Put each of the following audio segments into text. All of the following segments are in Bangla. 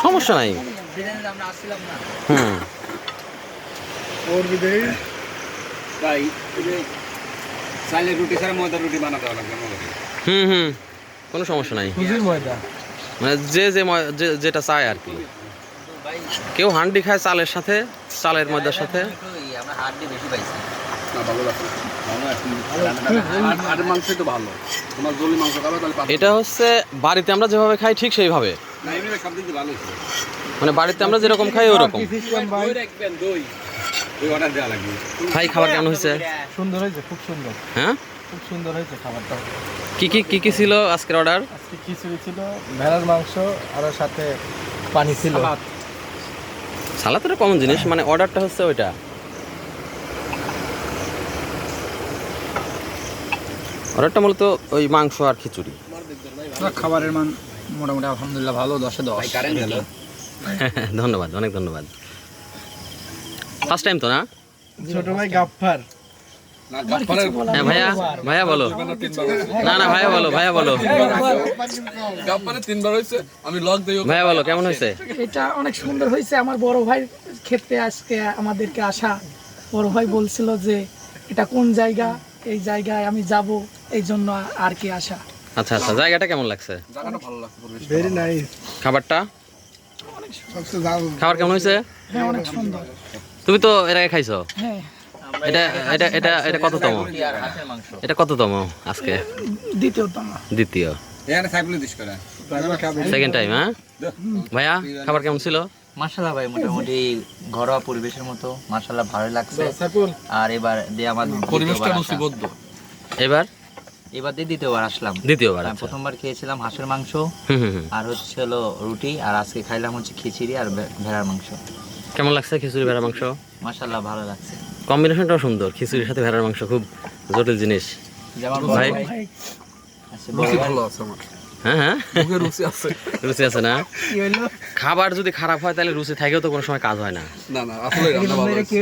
সমস্যা নাই। হুম হুম হুম, কোনো সমস্যা নাই। মানে যেটা চায় আর কি। কেউ হান্ডি খায় চালের সাথে, চালের ময়দার সাথে। এটা হচ্ছে বাড়িতে আমরা যেভাবে খাই ঠিক সেইভাবে, মানে বাড়িতে আমরা যেরকম খাই ওরকম। ভাই খাবার কেমন হয়েছে? সুন্দর হয়েছে, খুব সুন্দর। হ্যাঁ খুব সুন্দর হয়েছে খাবারটা। কি ছিল আজকের অর্ডার? আজকে খিচুড়ি ছিল, ভেড়ার মাংস আর সাথে পানি ছিল। সালাদ তো কমন জিনিস, মানে অর্ডারটা হচ্ছে ওইটা। অর্ডারটা মূলত ওই মাংস আর খিচুড়ি। খাবারের মান মোটামুটি আলহামদুলিল্লাহ ভালো, 10-এ 10। ধন্যবাদ, অনেক ধন্যবাদ। ফার্স্ট টাইম তো না? ছোট ভাই গাফফার। হ্যাঁ ভাইয়া, ভাইয়া বলো। না না ভাইয়া বলো, ভাইয়া বলো। গাফফারে 3বার হইছে, আমি লক দেই। ভাইয়া বলো কেমন হয়েছে? এটা অনেক সুন্দর হয়েছে। আমার বড় ভাই ক্ষেত্রে আজকে আমাদেরকে আসা, বড় ভাই বলছিল যে এটা কোন জায়গা, এই জায়গায় আমি যাব, এই জন্য আর কি আসা। আচ্ছা আচ্ছা, জায়গাটা কেমন লাগছে? জায়গাটা ভালো লাগছে, পরিবেশ ভেরি নাইস। খাবারটা, খাবার কেমন হয়েছে? হ্যাঁ অনেক সুন্দর। তুমি তো এর আগে খাইছো? হ্যাঁ। এটা এটা এটা এটা কততম? এটা কততম আজকে? দ্বিতীয়তম। দ্বিতীয়। এখানে সাইকেল দিস করে সেকেন্ড টাইম। হ্যাঁ ভাইয়া, খাবার কেমন ছিল? মাশাআল্লাহ ভাই, মোটামুটি ঘরোয়া পরিবেশের মতো মাশাআল্লাহ ভালো লাগছে। আর এবার দিয়ে আমার পরিবেশটা রুচিবদ্ধ। এবার দিয়ে দ্বিতীয়বার আসলাম। দ্বিতীয়বার? প্রথমবার খেয়েছিলাম হাঁসের মাংস হুম। আর হচ্ছে হলো রুটি, আর আজকে খাইলাম হচ্ছে খিচুড়ি আর ভেড়ার মাংস। কেমন লাগছে খিচুড়ি ভেড়ার মাংস? মাশাআল্লাহ ভালো লাগছে। কম্বিনেশনটাও সুন্দর, খিচুড়ির সাথে ভেড়ার মাংস খুব জটিল জিনিস। যেমন ভাই রুচি ভালো আছে আমার। হ্যাঁ হ্যাঁ, মুখে রুচি আছে। রুচি আছে না? খাবার যদি খারাপ হয় তাহলে রুচি থাকেও তো কোনো সময় কাজ হয় না। না না, আসলে রান্না ভালো হয়েছে।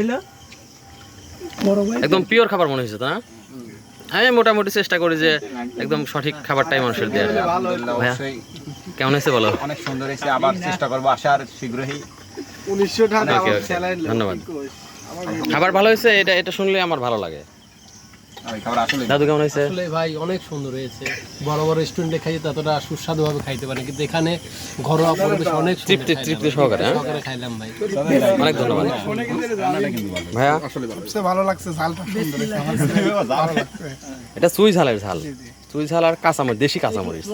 বড় ভাই একদম পিওর খাবার মনে হয়েছে তো না? আমি মোটামুটি চেষ্টা করি যে একদম সঠিক খাবারটাই মানুষের দেওয়ার। ভাইয়া কেমন হয়েছে বলো? অনেক সুন্দর হয়েছে, আবার চেষ্টা করবো আসার শীঘ্রই। 1900 টাকা ওকে, ওকে, ধন্যবাদ। খাবার ভালো হয়েছে, এটা এটা শুনলে আমার ভালো লাগে। দাদু কেমন হয়েছে? আসলে ভাই অনেক সুন্দর হয়েছে। বড় বড় রেস্টুরেন্টে খাই ততটা সুস্বাদু ভাবে খাইতে পারি, কিন্তু এখানে ঘরোয়া পরিবেশ অনেক তৃপ্তি সহকারে। খাইলাম ভাই, অনেক ধন্যবাদ ভাইয়া। সবচেয়ে ভালো লাগছে ঝালটা সুন্দর হয়েছে। এটা চুই ঝালের ঝাল, চুই ঝাল আর কাঁচামরিচ, দেশি কাঁচামরিচ।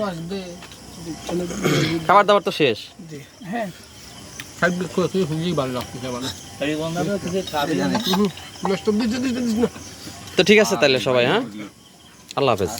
খাবার দাবার তো শেষ। হ্যাঁ খুবই ভালো লাগছে। তো ঠিক আছে তাহলে সবাই, হ্যাঁ আল্লাহ হাফেজ।